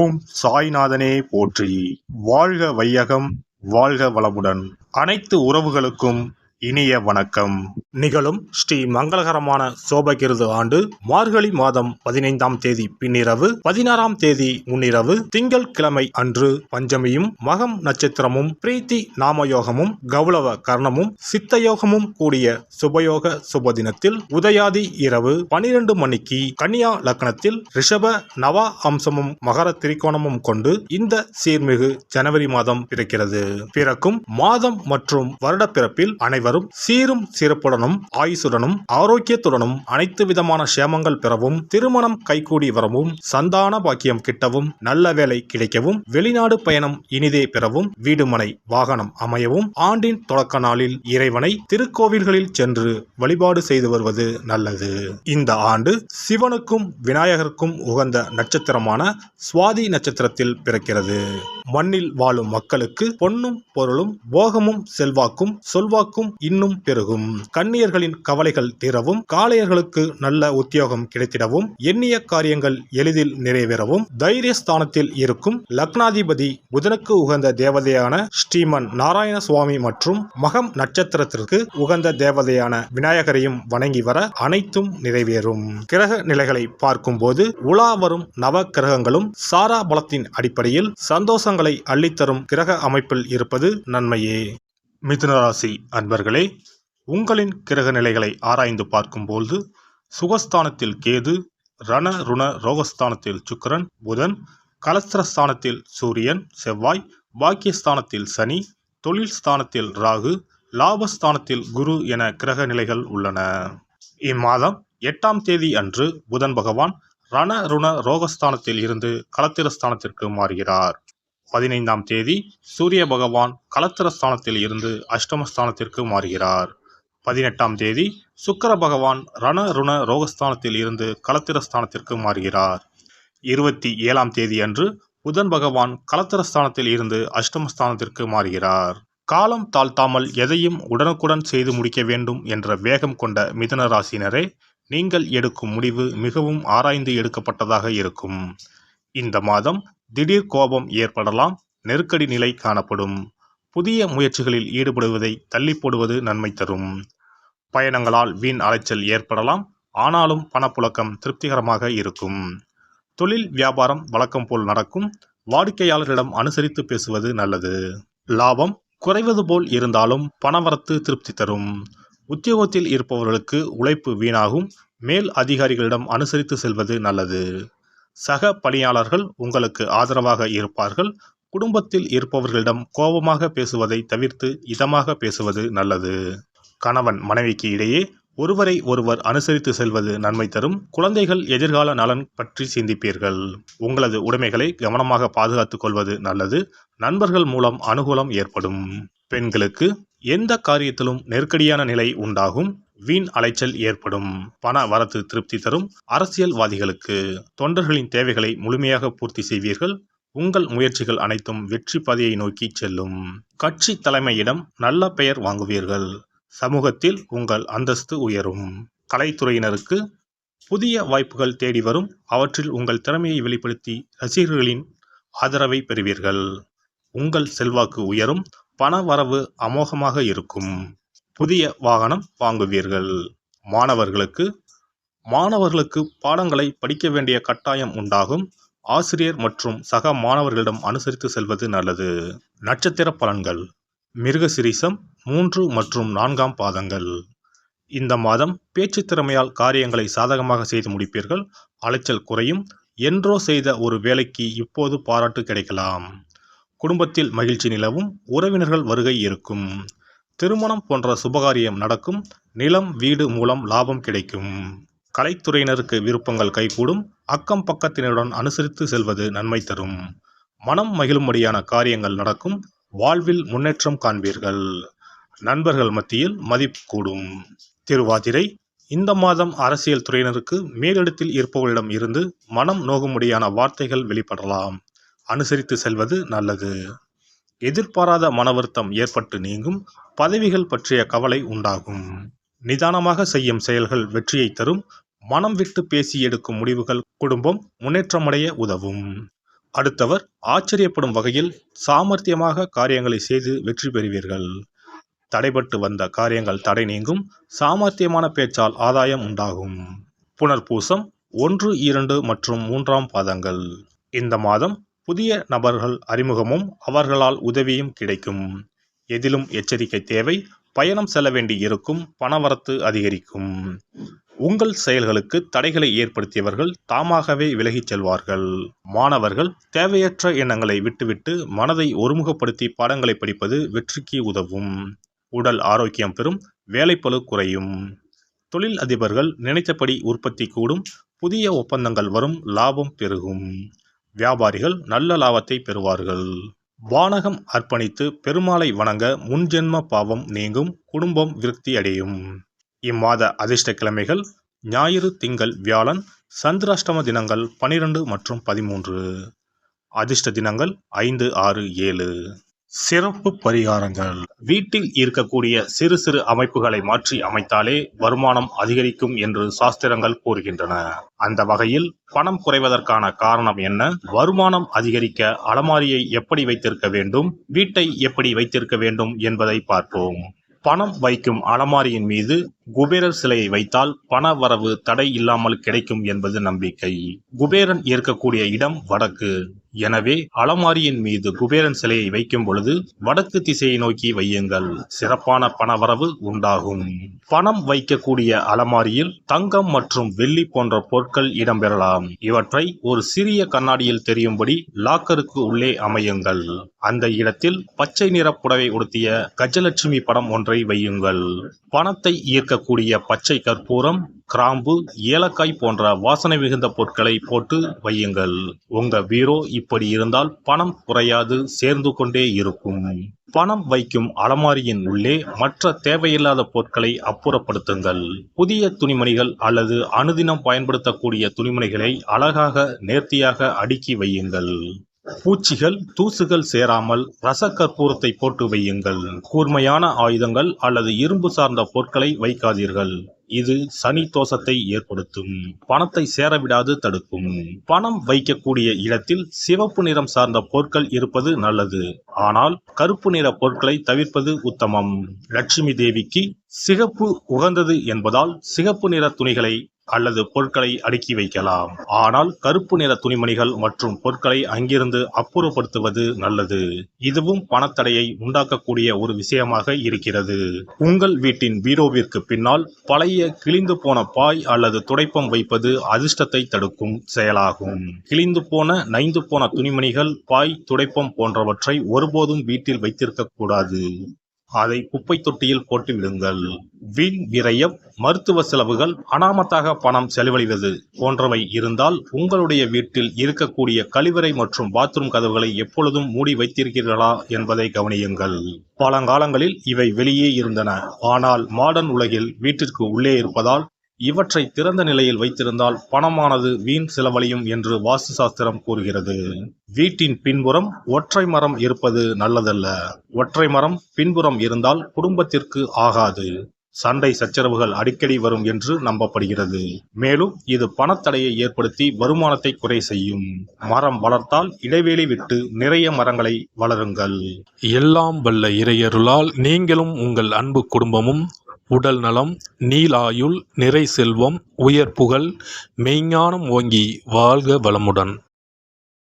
ஓம் சாய்நாதனே போற்றி. வாழ்க வையகம், வாழ்க வளமுடன். அனைத்து உறவுகளுக்கும் இனிய வணக்கம். நிகழும் ஸ்ரீ மங்களகரமான சோபகிருது ஆண்டு மார்கழி மாதம் 15ஆம் தேதி பின்னிரவு 16ஆம் தேதி முன்னிரவு திங்கள் கிழமை அன்று பஞ்சமியும் மகம் நட்சத்திரமும் பிரீத்தி நாமயோகமும் கௌளவ கர்ணமும் சித்தயோகமும் கூடிய சுபயோக சுபதினத்தில் உதயாதி இரவு 12 மணிக்கு கன்னியா லக்னத்தில் ரிஷப நவா அம்சமும் மகர திரிகோணமும் கொண்டு இந்த சீர்மிகு ஜனவரி மாதம் பிறக்கிறது. பிறக்கும் மாதம் மற்றும் வருட பிறப்பில் அனைவரும் சீரும் சிறப்புடனும் ஆயுசுடனும் ஆரோக்கியத்துடனும் அனைத்து விதமான சேமங்கள் பெறவும், திருமணம் கைகூடி வரவும், சந்தான பாக்கியம் கிட்டவும், நல்ல வேலை கிடைக்கவும், வெளிநாடு பயணம் இனிதே பெறவும், வீடுமனை வாகனம் அமையவும், ஆண்டின் தொடக்க நாளில் இறைவனை திருக்கோவில்களில் சென்று வழிபாடு செய்து வருவது நல்லது. இந்த ஆண்டு சிவனுக்கும் விநாயகருக்கும் உகந்த நட்சத்திரமான சுவாதி நட்சத்திரத்தில் பிறக்கிறது. மண்ணில் வாழும் மக்களுக்கு பொன்னும் பொருளும் போகமும் செல்வாக்கும் சொல்வாக்கும் இன்னும் பெருகும். கன்னியர்களின் கவலைகள் தீரவும், காளையர்களுக்கு நல்ல உத்தியோகம் கிடைத்திடவும், எண்ணிய காரியங்கள் எளிதில் நிறைவேறவும், தைரியஸ்தானத்தில் இருக்கும் லக்னாதிபதி புதனுக்கு உகந்த தேவதையான ஸ்ரீமன் நாராயண சுவாமி மற்றும் மகம் நட்சத்திரத்திற்கு உகந்த தேவதையான விநாயகரையும் வணங்கி வர அனைத்தும் நிறைவேறும். கிரக நிலைகளை பார்க்கும் போது உலா வரும் நவ கிரகங்களும் சாரா பலத்தின் அடிப்படையில் சந்தோஷங்களை அள்ளித்தரும் கிரக அமைப்பில் இருப்பது நன்மையே. மிதுனராசி அன்பர்களே, உங்களின் கிரக நிலைகளை ஆராய்ந்து பார்க்கும்போது சுகஸ்தானத்தில் கேது, ரண ருண ரோகஸ்தானத்தில் சுக்கிரன் புதன், கலஸ்திரஸ்தானத்தில் சூரியன் செவ்வாய், பாக்கியஸ்தானத்தில் சனி, தொழில் ஸ்தானத்தில் ராகு, லாபஸ்தானத்தில் குரு என கிரக நிலைகள் உள்ளன. இம்மாதம் 8ஆம் தேதி அன்று புதன் பகவான் ரண ருண ரோகஸ்தானத்தில் இருந்து கலத்திரஸ்தானத்திற்கு மாறுகிறார். 15ஆம் தேதி சூரிய பகவான் கலத்திரஸ்தானத்தில் இருந்து அஷ்டமஸ்தானத்திற்கு மாறுகிறார். 18ஆம் தேதி சுக்கிர பகவான் ரண ருண ரோகஸ்தானத்தில் இருந்து கலத்திரஸ்தானத்திற்கு மாறுகிறார். 27ஆம் தேதி அன்று புதன் பகவான் கலத்திரஸ்தானத்தில் இருந்து அஷ்டமஸ்தானத்திற்கு மாறுகிறார். காலம் தாழ்த்தாமல் எதையும் உடனுக்குடன் செய்து முடிக்க வேண்டும் என்ற வேகம் கொண்ட மிதுன ராசினரே, நீங்கள் எடுக்கும் முடிவு மிகவும் ஆராய்ந்து எடுக்கப்பட்டதாக இருக்கும். இந்த மாதம் திடீர் கோபம் ஏற்படலாம், நெருக்கடி நிலை காணப்படும். புதிய முயற்சிகளில் ஈடுபடுவதை தள்ளி போடுவது நன்மை தரும். பயணங்களால் வீண் அலைச்சல் ஏற்படலாம், ஆனாலும் பணப்புழக்கம் திருப்திகரமாக இருக்கும். தொழில் வியாபாரம் வழக்கம் போல் நடக்கும். வாடிக்கையாளர்களிடம் அனுசரித்து பேசுவது நல்லது. லாபம் குறைவது போல் இருந்தாலும் பணவரத்து திருப்தி தரும். உத்தியோகத்தில் இருப்பவர்களுக்கு உழைப்பு வீணாகும். மேல் அதிகாரிகளிடம் அனுசரித்து செல்வது நல்லது. சக பணியாளர்கள் உங்களுக்கு ஆதரவாக இருப்பார்கள். குடும்பத்தில் இருப்பவர்களிடம் கோபமாக பேசுவதை தவிர்த்து இதமாக பேசுவது நல்லது. கணவன் மனைவிக்கு இடையே ஒருவரை ஒருவர் அனுசரித்து செல்வது நன்மை தரும். குழந்தைகள் எதிர்கால நலன் பற்றி சிந்திப்பீர்கள். உங்களது உடைமைகளை கவனமாக பாதுகாத்துக் கொள்வது நல்லது. நண்பர்கள் மூலம் அனுகூலம் ஏற்படும். பெண்களுக்கு எந்த காரியத்திலும் நெருக்கடியான நிலை உண்டாகும். வீண் அலைச்சல் ஏற்படும். பண வரத்து திருப்தி தரும். அரசியல்வாதிகளுக்கு தொண்டர்களின் தேவைகளை முழுமையாக பூர்த்தி செய்வீர்கள். உங்கள் முயற்சிகள் அனைத்தும் வெற்றி பாதையை நோக்கி செல்லும். கட்சி தலைமையிடம் நல்ல பெயர் வாங்குவீர்கள். சமூகத்தில் உங்கள் அந்தஸ்து உயரும். கலைத்துறையினருக்கு புதிய வாய்ப்புகள் தேடி வரும். அவற்றில் உங்கள் திறமையை வெளிப்படுத்தி ரசிகர்களின் ஆதரவை பெறுவீர்கள். உங்கள் செல்வாக்கு உயரும். பண வரவு அமோகமாக இருக்கும். புதிய வாகனம் வாங்குவீர்கள். மாணவர்களுக்கு பாடங்களை படிக்க வேண்டிய கட்டாயம் உண்டாகும். ஆசிரியர் மற்றும் சக மாணவர்களிடம் அனுசரித்து செல்வது நல்லது. நட்சத்திர பலன்கள். மிருகசிரீசம் 3 மற்றும் 4ஆம் பாதங்கள். இந்த மாதம் பேச்சு திறமையால் காரியங்களை சாதகமாக செய்து முடிப்பீர்கள். அலைச்சல் குறையும். என்றோ செய்த ஒரு வேலைக்கு இப்போது பாராட்டு கிடைக்கலாம். குடும்பத்தில் மகிழ்ச்சி நிலவும். உறவினர்கள் வருகை இருக்கும். திருமணம் போன்ற சுபகாரியம் நடக்கும். நிலம் வீடு மூலம் லாபம் கிடைக்கும். கலைத்துறையினருக்கு விருப்பங்கள் கைகூடும். அக்கம் பக்கத்தினருடன் அனுசரித்து செல்வது நன்மை தரும். மனம் மகிழும்படியான காரியங்கள் நடக்கும். வாழ்வில் முன்னேற்றம் காண்பீர்கள். நண்பர்கள் மத்தியில் மதிப்பு கூடும். திருவாதிரை. இந்த மாதம் அரசியல் துறையினருக்கு மேலிடத்தில் இருப்பவர்களிடம் இருந்து மனம் நோகும்படியான வார்த்தைகள் வெளிப்படலாம். அனுசரித்து செல்வது நல்லது. எதிர்பாராத மன வருத்தம் ஏற்பட்டு நீங்கும். பதவிகள் பற்றிய கவலை உண்டாகும். நிதானமாக செய்யும் செயல்கள் வெற்றியை தரும். மனம் விட்டு பேசி எடுக்கும் முடிவுகள் குடும்பம் முன்னேற்றமடைய உதவும். அடுத்தவர் ஆச்சரியப்படும் வகையில் சாமர்த்தியமாக காரியங்களை செய்து வெற்றி பெறுவீர்கள். தடைபட்டு வந்த காரியங்கள் தடை நீங்கும். சாமர்த்தியமான பேச்சால் ஆதாயம் உண்டாகும். புனர்பூசம் 1, 2 மற்றும் 3ஆம் பாதங்கள். இந்த மாதம் புதிய நபர்கள் அறிமுகமும் அவர்களால் உதவியும் கிடைக்கும். எதிலும் எச்சரிக்கை தேவை. பயணம் செல்ல வேண்டி இருக்கும். பணவரத்து அதிகரிக்கும். உங்கள் செயல்களுக்கு தடைகளை ஏற்படுத்தியவர்கள் தாமாகவே விலகிச் செல்வார்கள். மாணவர்கள் தேவையற்ற எண்ணங்களை விட்டுவிட்டு மனதை ஒருமுகப்படுத்தி பாடங்களை படிப்பது வெற்றிக்கு உதவும். உடல் ஆரோக்கியம் பெறும். வேலைப்பளு குறையும். தொழில் அதிபர்கள் நினைத்தபடி உற்பத்தி கூடும். புதிய ஒப்பந்தங்கள் வரும். லாபம் பெருகும். வியாபாரிகள் நல்ல லாபத்தை பெறுவார்கள். வானகம் அர்ப்பணித்து பெருமாளை வணங்க முன்ஜென்ம பாவம் நீங்கும். குடும்பம் விருத்தி அடையும். இம்மாத அதிர்ஷ்ட கிழமைகள் ஞாயிறு, திங்கள், வியாழன். சந்திராஷ்டம தினங்கள் 12 மற்றும் 13. அதிர்ஷ்ட தினங்கள் 5, 6, 7. சிறப்பு பரிகாரங்கள். வீட்டில் இருக்கக்கூடிய சிறு சிறு அமைப்புகளை மாற்றி அமைத்தாலே வருமானம் அதிகரிக்கும் என்று சாஸ்திரங்கள் கூறுகின்றன. அந்த வகையில் பணம் குறைவதற்கான காரணம் என்ன? வருமானம் அதிகரிக்க அலமாரியை எப்படி வைத்திருக்க வேண்டும்? வீட்டை எப்படி வைத்திருக்க வேண்டும் என்பதை பார்ப்போம். பணம் வைக்கும் அலமாரியின் மீது குபேரர் சிலையை வைத்தால் பண வரவு தடை இல்லாமல் கிடைக்கும் என்பது நம்பிக்கை. குபேரன் இருக்கக்கூடிய இடம் வடக்கு. எனவே அலமாரியின் மீது குபேரன் சிலையை வைக்கும் பொழுது வடக்கு திசையை நோக்கி வையுங்கள். சிறப்பான பணவரவு உண்டாகும். பணம் வைக்கக்கூடிய அலமாரியில் தங்கம் மற்றும் வெள்ளி போன்ற பொருட்கள் இடம்பெறலாம். இவற்றை ஒரு சிறிய கண்ணாடியில் தெரியும்படி லாக்கருக்கு உள்ளே அமையுங்கள். அந்த இடத்தில் பச்சை நிற புடவை உடுத்திய கஜலட்சுமி படம் ஒன்றை வையுங்கள். பணத்தை ஈர்க்கக்கூடிய பச்சை கற்பூரம், கிராம்பு, ஏலக்காய் போன்ற வாசனை மிகுந்த பொருட்களை போட்டு வையுங்கள். உங்க பீரோ இப்படி இருந்தால் பணம் குறையாது, சேர்ந்து கொண்டே இருக்கும். பணம் வைக்கும் அலமாரியின் உள்ளே மற்ற தேவையில்லாத பொருட்களை அப்புறப்படுத்துங்கள். புதிய துணிமணிகள் அல்லது அனுதினம் பயன்படுத்தக்கூடிய துணிமணிகளை அழகாக நேர்த்தியாக அடுக்கி வையுங்கள். பூச்சிகள், தூசுகள் சேராமல் ரசக்கற்பூரத்தை போட்டு வையுங்கள். கூர்மையான ஆயுதங்கள் அல்லது இரும்பு சார்ந்த பொருட்களை வைக்காதீர்கள். இது சனி தோஷத்தை ஏற்படுத்தும். பணத்தை சேரவிடாது தடுக்கும். பணம் வைக்கக்கூடிய இடத்தில் சிவப்பு நிறம் சார்ந்த பொருட்கள் இருப்பது நல்லது. ஆனால் கருப்பு நிற பொருட்களை தவிர்ப்பது உத்தமம். லட்சுமி தேவிக்கு சிகப்பு உகந்தது என்பதால் சிகப்பு நிற துணிகளை அல்லது பொருட்களை அடுக்கி வைக்கலாம். ஆனால் கருப்பு நிற துணிமணிகள் மற்றும் பொருட்களை அங்கிருந்து அப்புறப்படுத்துவது நல்லது. இதுவும் பணத்தடையை உண்டாக்கக்கூடிய ஒரு விஷயமாக இருக்கிறது. உங்கள் வீட்டின் பீரோவிற்கு பின்னால் பழைய கிழிந்து போன பாய் அல்லது துடைப்பம் வைப்பது அதிர்ஷ்டத்தை தடுக்கும் செயலாகும். கிழிந்து போன, நைந்து போன துணிமணிகள், பாய், துடைப்பம் போன்றவற்றை ஒருபோதும் வீட்டில் வைத்திருக்க கூடாது. அதை குப்பை தொட்டியில் போட்டு விடுங்கள். வீண் விரயம், மருத்துவ செலவுகள், அனாமத்தாக பணம் செலவழிவது போன்றவை இருந்தால் உங்களுடைய வீட்டில் இருக்கக்கூடிய கழிவறை மற்றும் பாத்ரூம் கதவுகளை எப்பொழுதும் மூடி வைத்திருக்கிறீர்களா என்பதை கவனியுங்கள். பழங்காலங்களில் இவை வெளியே இருந்தன. ஆனால் மாடர்ன் உலகில் வீட்டிற்கு உள்ளே இருப்பதால் இவற்றை திறந்த நிலையில் வைத்திருந்தால் பணமானது வீண் செலவழியும் என்று வாஸ்து சாஸ்திரம் கூறுகிறது. வீட்டின் பின்புறம் ஒற்றை மரம் இருப்பது நல்லதல்ல. ஒற்றை மரம் பின்புறம் இருந்தால் குடும்பத்திற்கு ஆகாது. சண்டை சச்சரவுகள் அடிக்கடி வரும் என்று நம்பப்படுகிறது. மேலும் இது பணத்தடையை ஏற்படுத்தி வருமானத்தை குறை செய்யும். மரம் வளர்த்தால் இடைவெளி விட்டு நிறைய மரங்களை வளருங்கள். எல்லாம் வல்ல இறையருளால் நீங்களும் உங்கள் அன்பு குடும்பமும் உடல் நலம், நீலாயுள், நிறை செல்வம், உயர் புகழ், மெய்ஞானம் ஓங்கி வாழ்க வளமுடன்.